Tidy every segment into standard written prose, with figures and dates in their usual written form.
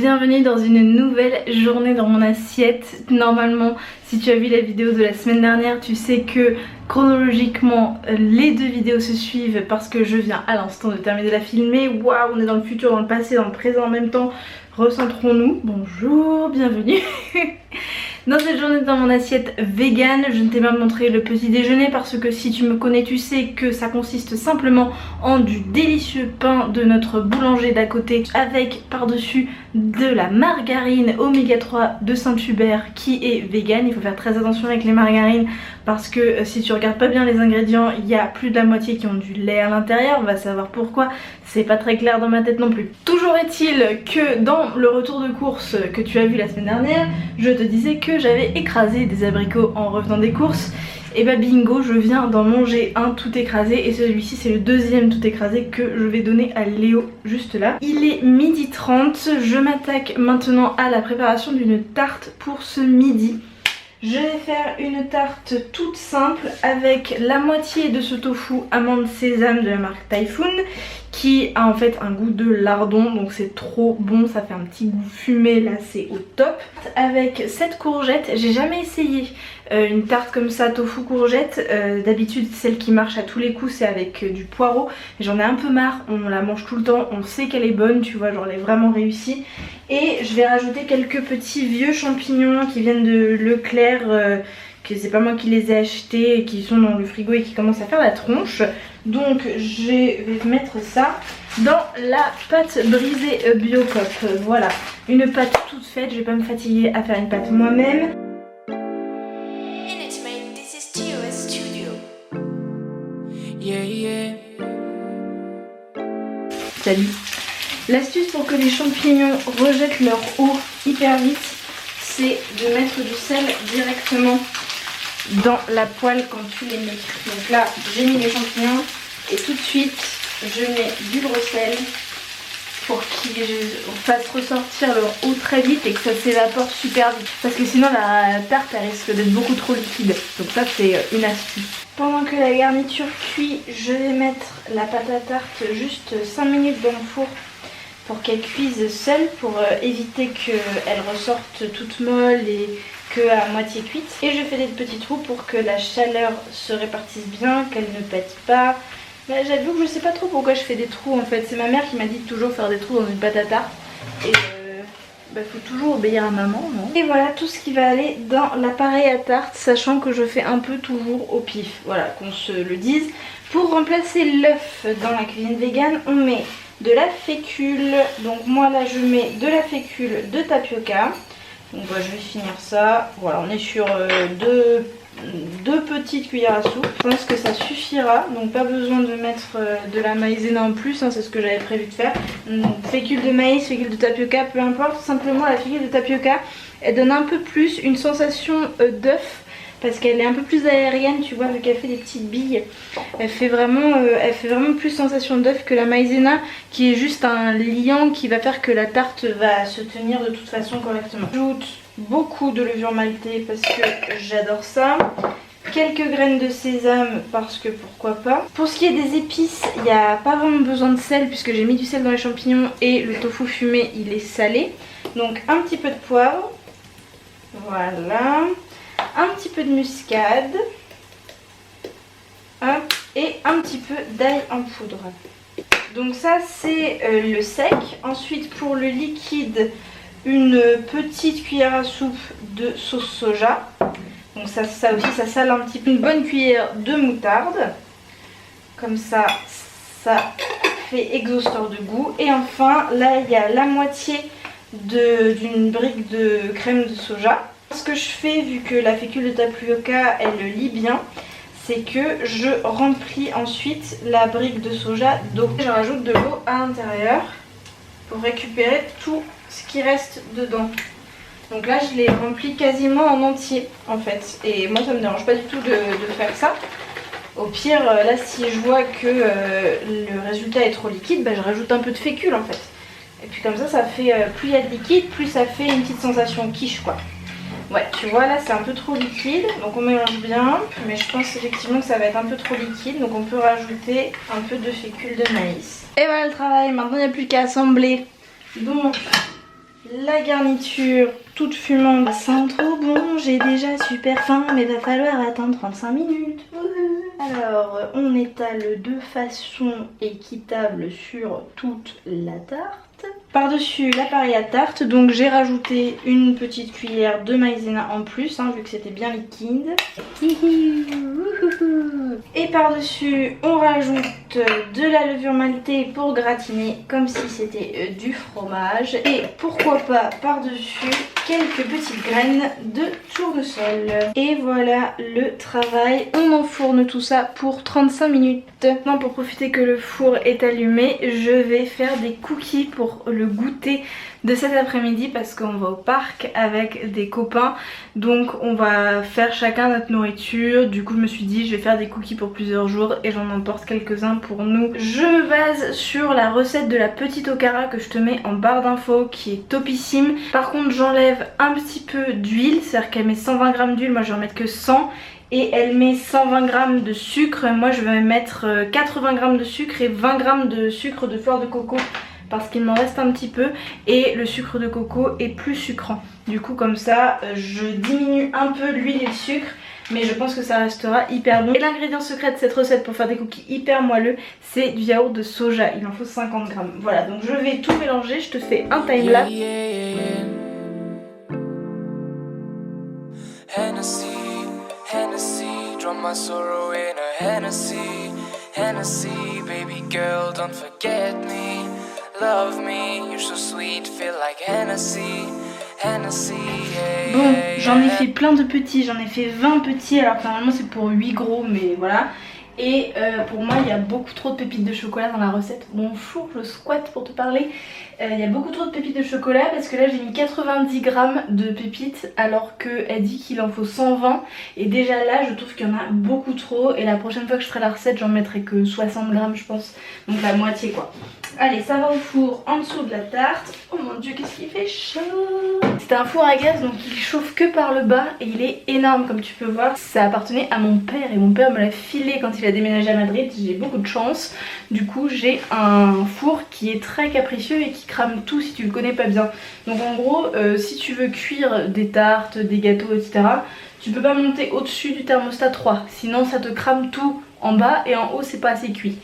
bienvenue dans une nouvelle journée dans mon assiette. Normalement, si tu as vu la vidéo de la semaine dernière, tu sais que chronologiquement les deux vidéos se suivent parce que je viens à l'instant de terminer de la filmer. Waouh, on est dans le futur, dans le passé, dans le présent en même temps. Recentrons-nous. Bonjour, bienvenue. Dans cette journée dans mon assiette vegan, je ne t'ai pas montré le petit déjeuner parce que si tu me connais, tu sais que ça consiste simplement en du délicieux pain de notre boulanger d'à côté avec par-dessus de la margarine oméga 3 de Saint-Hubert qui est vegan. Il faut faire très attention avec les margarines parce que si tu regardes pas bien les ingrédients, il y a plus de la moitié qui ont du lait à l'intérieur. On va savoir pourquoi, c'est pas très clair dans ma tête non plus. Toujours est-il que dans le retour de course que tu as vu la semaine dernière, je te disais que j'avais écrasé des abricots en revenant des courses. Et bah bingo, je viens d'en manger un tout écrasé et celui-ci c'est le deuxième tout écrasé que je vais donner à Léo juste là. Il est 12h30, je m'attaque maintenant à la préparation d'une tarte pour ce midi. Je vais faire une tarte toute simple avec la moitié de ce tofu amande sésame de la marque Typhoon qui a en fait un goût de lardon, donc c'est trop bon, ça fait un petit goût fumé, là c'est au top. Avec cette courgette, j'ai jamais essayé une tarte comme ça tofu courgette, d'habitude celle qui marche à tous les coups c'est avec du poireau, j'en ai un peu marre, on la mange tout le temps, on sait qu'elle est bonne, tu vois, genre elle est vraiment réussie. Et je vais rajouter quelques petits vieux champignons qui viennent de Leclerc, que c'est pas moi qui les ai achetés et qui sont dans le frigo et qui commencent à faire la tronche. Donc je vais mettre ça dans la pâte brisée Biocop. Voilà, une pâte toute faite, je vais pas me fatiguer à faire une pâte moi-même. Salut. L'astuce pour que les champignons rejettent leur eau hyper vite, c'est de mettre du sel directement dans la poêle quand tu les mets. Donc là j'ai mis les champignons et tout de suite je mets du gros sel pour qu'ils fassent ressortir leur eau très vite et que ça s'évapore super vite, parce que sinon la tarte elle risque d'être beaucoup trop liquide. Donc ça c'est une astuce. Pendant que la garniture cuit, je vais mettre la pâte à tarte juste 5 minutes dans le four pour qu'elle cuise seule, pour éviter qu'elle ressorte toute molle et qu'à moitié cuite. Et je fais des petits trous pour que la chaleur se répartisse bien, qu'elle ne pète pas. Là j'avoue que je sais pas trop pourquoi je fais des trous en fait. C'est ma mère qui m'a dit de toujours faire des trous dans une pâte à tarte. Et faut toujours obéir à maman, non? Et voilà tout ce qui va aller dans l'appareil à tarte, sachant que je fais un peu toujours au pif. Voilà, qu'on se le dise. Pour remplacer l'œuf dans la cuisine vegan, on met de la fécule. Donc moi là je mets de la fécule de tapioca. Donc je vais finir ça. Voilà, on est sur deux petites cuillères à soupe. Je pense que ça suffira, donc pas besoin de mettre de la maïzena en plus, hein, c'est ce que j'avais prévu de faire. Donc, fécule de maïs, fécule de tapioca, peu importe. Simplement la fécule de tapioca, elle donne un peu plus une sensation d'œuf, parce qu'elle est un peu plus aérienne, tu vois, vu qu'elle fait des petites billes. Elle fait vraiment plus sensation d'œuf que la maïzena, qui est juste un liant qui va faire que la tarte va se tenir de toute façon correctement. J'ajoute beaucoup de levure maltée parce que j'adore ça. Quelques graines de sésame parce que pourquoi pas. Pour ce qui est des épices, il n'y a pas vraiment besoin de sel puisque j'ai mis du sel dans les champignons et le tofu fumé il est salé. Donc un petit peu de poivre. Voilà. Un petit peu de muscade. Hop. Et un petit peu d'ail en poudre. Donc ça c'est le sec. Ensuite pour le liquide, une petite cuillère à soupe de sauce soja. Donc ça aussi ça sale un petit peu. Une bonne cuillère de moutarde. Comme ça, ça fait exhausteur de goût. Et enfin là il y a la moitié d'une brique de crème de soja. Ce que je fais, vu que la fécule de tapioca elle lie bien, c'est que je remplis ensuite la brique de soja d'eau. Je rajoute de l'eau à l'intérieur pour récupérer tout ce qui reste dedans. Donc là je l'ai rempli quasiment en entier en fait. Et moi ça me dérange pas du tout de faire ça. Au pire là si je vois que le résultat est trop liquide, je rajoute un peu de fécule en fait. Et puis comme ça fait plus il y a de liquide, plus ça fait une petite sensation quiche quoi. Ouais, tu vois là c'est un peu trop liquide, donc on mélange bien, mais je pense effectivement que ça va être un peu trop liquide, donc on peut rajouter un peu de fécule de maïs. Et voilà le travail, maintenant il n'y a plus qu'à assembler. Donc la garniture toute fumante. Ça sent trop bon, j'ai déjà super faim, mais va falloir attendre 35 minutes. Alors, on étale de façon équitable sur toute la tarte. Par-dessus l'appareil à tarte, donc j'ai rajouté une petite cuillère de maïzena en plus, hein, vu que c'était bien liquide. Et par-dessus, on rajoute de la levure maltée pour gratiner, comme si c'était du fromage. Et pourquoi pas par-dessus quelques petites graines de tournesol. Et voilà le travail. On enfourne tout ça pour 35 minutes. Maintenant, pour profiter que le four est allumé, je vais faire des cookies pour le goûter de cet après-midi parce qu'on va au parc avec des copains, donc on va faire chacun notre nourriture. Du coup je me suis dit je vais faire des cookies pour plusieurs jours et j'en emporte quelques-uns pour nous. Je me base sur la recette de la petite okara que je te mets en barre d'infos qui est topissime. Par contre j'enlève un petit peu d'huile, c'est-à-dire qu'elle met 120 g d'huile, moi je vais en mettre que 100. Et elle met 120 g de sucre, moi je vais mettre 80 g de sucre et 20 g de sucre de fleur de coco parce qu'il m'en reste un petit peu et le sucre de coco est plus sucrant. Du coup comme ça je diminue un peu l'huile et le sucre, mais je pense que ça restera hyper bon. Et l'ingrédient secret de cette recette pour faire des cookies hyper moelleux, c'est du yaourt de soja, il en faut 50 g. Voilà, donc je vais tout mélanger, je te fais un timelapse. Hennessy, drown my sorrow in a Hennessy, Hennessy, baby girl, don't forget me, love me, you're so sweet, feel like Hennessy, Hennessy, yeah. Bon, j'en ai fait plein de petits, j'en ai fait 20 petits, alors que normalement c'est pour 8 gros, mais voilà. Et pour moi il y a beaucoup trop de pépites de chocolat dans la recette. Mon four, je squatte pour te parler. Il y a beaucoup trop de pépites de chocolat parce que là j'ai mis 90 g de pépites alors qu'elle dit qu'il en faut 120. Et déjà là je trouve qu'il y en a beaucoup trop. Et la prochaine fois que je ferai la recette j'en mettrai que 60 g je pense. Donc la moitié quoi. Allez, ça va au four en dessous de la tarte. Oh mon dieu, qu'est-ce qu'il fait chaud! C'est un four à gaz donc il chauffe que par le bas et il est énorme comme tu peux voir. Ça appartenait à mon père et mon père me l'a filé quand il a déménagé à Madrid. J'ai beaucoup de chance. Du coup j'ai un four qui est très capricieux et qui crame tout si tu le connais pas bien. Donc en gros si tu veux cuire des tartes, des gâteaux etc, tu peux pas monter au-dessus du thermostat 3. Sinon ça te crame tout en bas et en haut c'est pas assez cuit.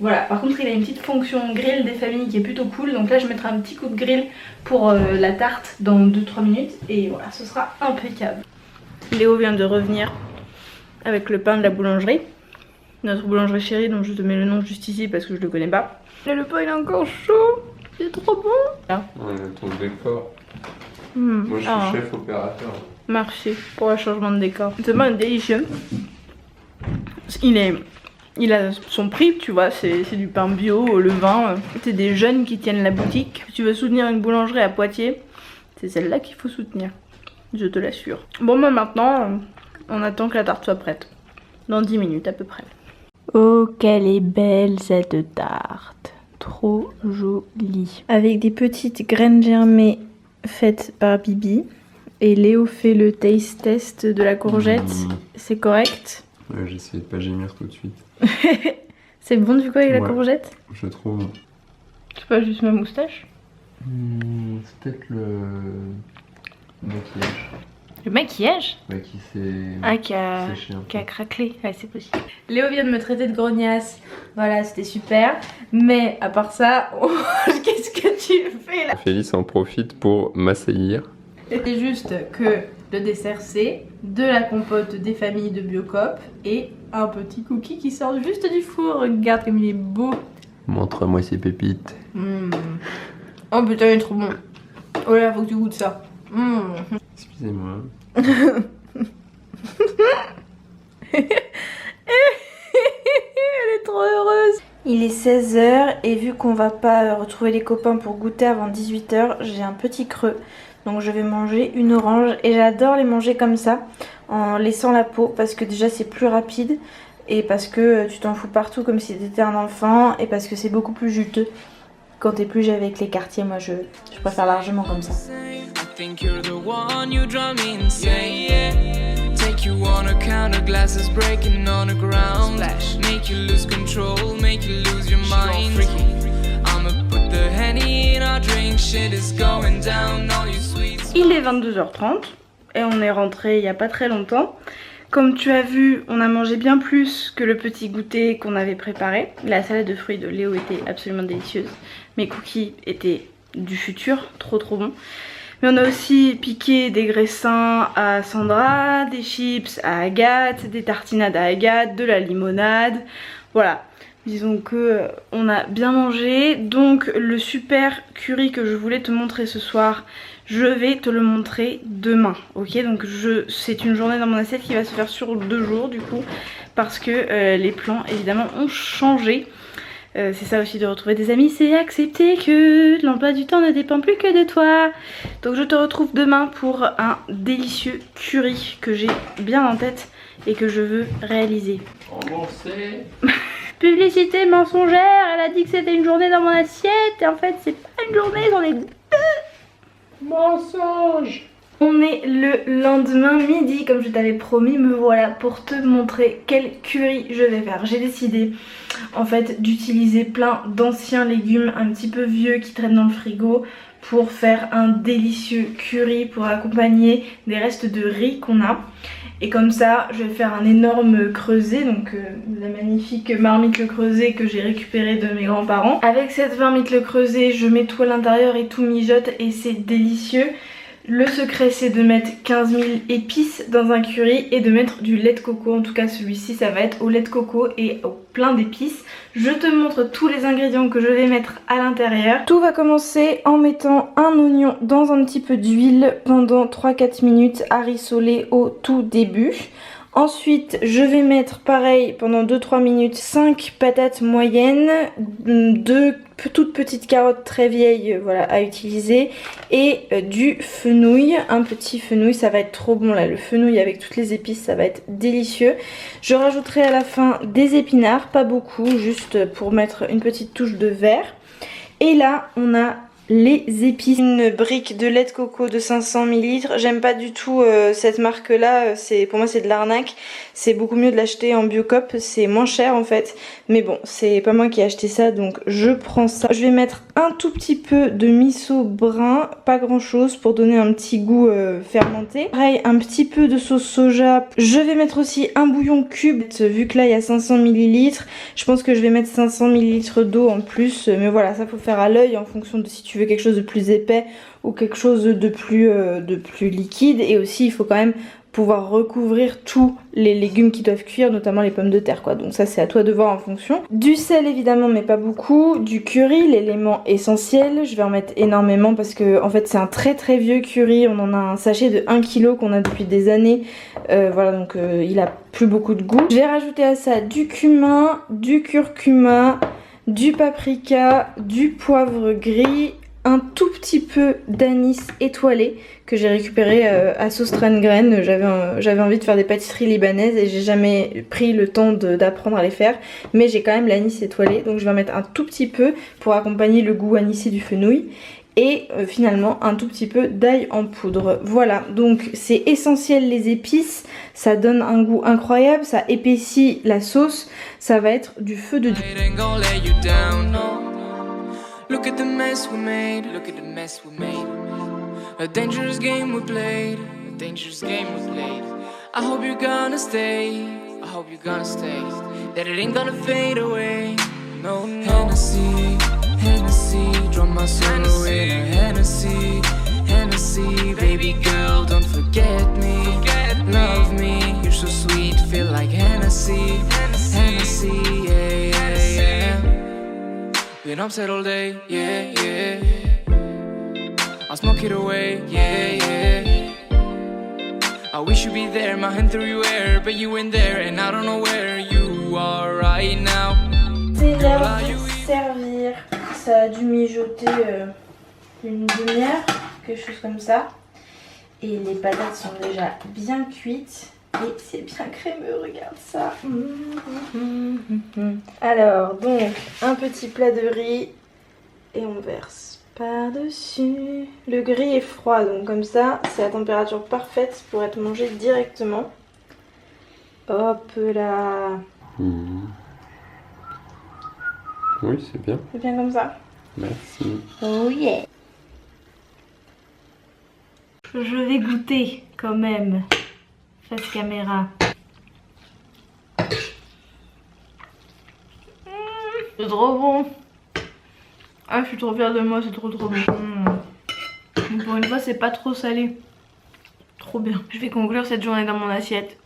Voilà, par contre il a une petite fonction grill des familles qui est plutôt cool. Donc là je mettrai un petit coup de grill pour la tarte dans 2-3 minutes. Et voilà, ce sera impeccable. Léo vient de revenir avec le pain de la boulangerie. Notre boulangerie chérie, dont je te mets le nom juste ici parce que je le connais pas. Et le pain il est encore chaud. C'est trop bon. Là. On a ton décor. Moi je suis chef opérateur. Merci pour le changement de décor. C'est vraiment délicieux. Il a son prix, tu vois, c'est du pain bio au levain. C'est des jeunes qui tiennent la boutique. Si tu veux soutenir une boulangerie à Poitiers, c'est celle-là qu'il faut soutenir. Je te l'assure. Bon bah maintenant, on attend que la tarte soit prête. Dans 10 minutes à peu près. Oh qu'elle est belle cette tarte. Trop jolie. Avec des petites graines germées faites par Bibi. Et Léo fait le taste test de la courgette. C'est correct? Ouais, j'ai essayé de pas gémir tout de suite. C'est bon du coup avec la courgette? Je trouve. C'est pas juste ma moustache? C'est peut-être le maquillage. Le maquillage? Ouais, qui s'est séché un peu. Qui a craquelé, ouais c'est possible. Léo vient de me traiter de grognasse, voilà c'était super. Mais à part ça, qu'est-ce que tu fais là? Félix en profite pour m'assaillir. C'était juste que le dessert c'est de la compote des familles de Biocop et un petit cookie qui sort juste du four. Regarde comme il est beau. Montre-moi ces pépites. Oh putain il est trop bon. Oh là faut que tu goûtes ça. Excusez-moi. Elle est trop heureuse. Il est 16 h et vu qu'on va pas retrouver les copains pour goûter avant 18 h, j'ai un petit creux. Donc je vais manger une orange et j'adore les manger comme ça en laissant la peau parce que déjà c'est plus rapide et parce que tu t'en fous partout comme si t'étais un enfant et parce que c'est beaucoup plus juteux quand t'es plus avec les quartiers. Moi je préfère largement comme ça. think shit is going down. All you sweet. Il est 22h30 et on est rentré il n'y a pas très longtemps. Comme tu as vu, on a mangé bien plus que le petit goûter qu'on avait préparé. La salade de fruits de Léo était absolument délicieuse. Mes cookies étaient du futur, trop bon. Mais on a aussi piqué des graissins à Sandra, des chips à Agathe, des tartinades à Agathe, de la limonade. Voilà, disons que on a bien mangé. Donc le super curry que je voulais te montrer ce soir, je vais te le montrer demain, ok? Donc c'est une journée dans mon assiette qui va se faire sur 2 jours du coup, parce que les plans évidemment ont changé. C'est ça aussi de retrouver des amis, c'est accepter que l'emploi du temps ne dépend plus que de toi. Donc je te retrouve demain pour un délicieux curry que j'ai bien en tête et que je veux réaliser. Publicité mensongère, elle a dit que c'était une journée dans mon assiette et en fait c'est pas une journée, j'en ai 2. Mensonge. On est le lendemain midi, comme je t'avais promis, me voilà pour te montrer quel curry je vais faire. J'ai décidé en fait d'utiliser plein d'anciens légumes un petit peu vieux qui traînent dans le frigo pour faire un délicieux curry pour accompagner des restes de riz qu'on a. Et comme ça je vais faire un énorme creuset, donc la magnifique marmite le creuset que j'ai récupérée de mes grands-parents. Avec cette marmite le creuset je mets tout à l'intérieur et tout mijote et c'est délicieux. Le secret c'est de mettre 15 000 épices dans un curry et de mettre du lait de coco. En tout cas celui-ci ça va être au lait de coco et au plein d'épices. Je te montre tous les ingrédients que je vais mettre à l'intérieur. Tout va commencer en mettant un oignon dans un petit peu d'huile pendant 3-4 minutes à rissoler au tout début. Ensuite je vais mettre pareil pendant 2-3 minutes 5 patates moyennes, 2 toutes petites carottes très vieilles voilà, à utiliser et du fenouil, un petit fenouil, ça va être trop bon là, le fenouil avec toutes les épices ça va être délicieux. Je rajouterai à la fin des épinards, pas beaucoup, juste pour mettre une petite touche de vert. Et là on a les épices, une brique de lait de coco de 500 ml. J'aime pas du tout cette marque là, pour moi c'est de l'arnaque. C'est beaucoup mieux de l'acheter en Biocop, c'est moins cher en fait. Mais bon, c'est pas moi qui ai acheté ça donc je prends ça. Je vais mettre un tout petit peu de miso brun, pas grand chose pour donner un petit goût fermenté. Pareil, un petit peu de sauce soja. Je vais mettre aussi un bouillon cube, vu que là il y a 500 ml. Je pense que je vais mettre 500 ml d'eau en plus. Mais voilà, ça faut faire à l'œil en fonction de si tu veux quelque chose de plus épais ou quelque chose de plus liquide. Et aussi il faut quand même pouvoir recouvrir tous les légumes qui doivent cuire, notamment les pommes de terre quoi. Donc ça c'est à toi de voir en fonction. Du sel évidemment mais pas beaucoup. Du curry, l'élément essentiel. Je vais en mettre énormément parce que en fait c'est un très vieux curry. On en a un sachet de 1 kg qu'on a depuis des années. Voilà donc il a plus beaucoup de goût. J'ai rajouté à ça du cumin, du curcuma, du paprika, du poivre gris, un tout petit peu d'anis étoilé que j'ai récupéré à Saustrengren. J'avais envie de faire des pâtisseries libanaises et j'ai jamais pris le temps d'apprendre à les faire, mais j'ai quand même l'anis étoilé donc je vais en mettre un tout petit peu pour accompagner le goût anisé du fenouil. Et finalement un tout petit peu d'ail en poudre. Voilà, donc c'est essentiel les épices, ça donne un goût incroyable, ça épaissit la sauce, ça va être du feu de Dieu. Look at the mess we made, look at the mess we made. A dangerous game we played, a dangerous game we played. I hope you're gonna stay, I hope you're gonna stay. That it ain't gonna fade away, no, no. Hennessy, Hennessy, draw my soul in a Hennessy, Hennessy. Baby girl, don't forget me, love me. You're so sweet, feel like Hennessy, Hennessy, yeah, yeah, yeah. Been upset all day, yeah, yeah. I'll smoke it away, yeah, yeah. I wish you'd be there, my hand through your hair, but you ain't there, and I don't know where you are right now. C'est l'heure de servir, ça a dû mijoter une demi-heure, quelque chose comme ça. Et les patates sont déjà bien cuites. Et c'est bien crémeux, regarde ça. Alors, donc, un petit plat de riz. Et on verse par-dessus. Le riz est froid, donc comme ça, c'est la température parfaite pour être mangé directement. Hop là. Oui, c'est bien. C'est bien comme ça. Merci. Oh yeah. Je vais goûter quand même. Face caméra. C'est trop bon. Ah, je suis trop fière de moi, c'est trop bon. Pour une fois, c'est pas trop salé. Trop bien. Je vais conclure cette journée dans mon assiette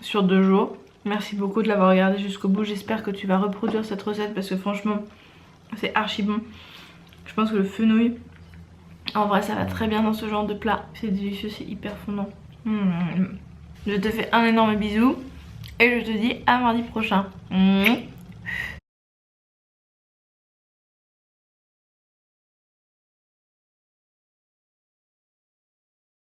sur 2 jours. Merci beaucoup de l'avoir regardé jusqu'au bout. J'espère que tu vas reproduire cette recette parce que franchement, c'est archi bon. Je pense que le fenouil, en vrai, ça va très bien dans ce genre de plat. C'est délicieux, c'est hyper fondant. Je te fais un énorme bisou et je te dis à mardi prochain.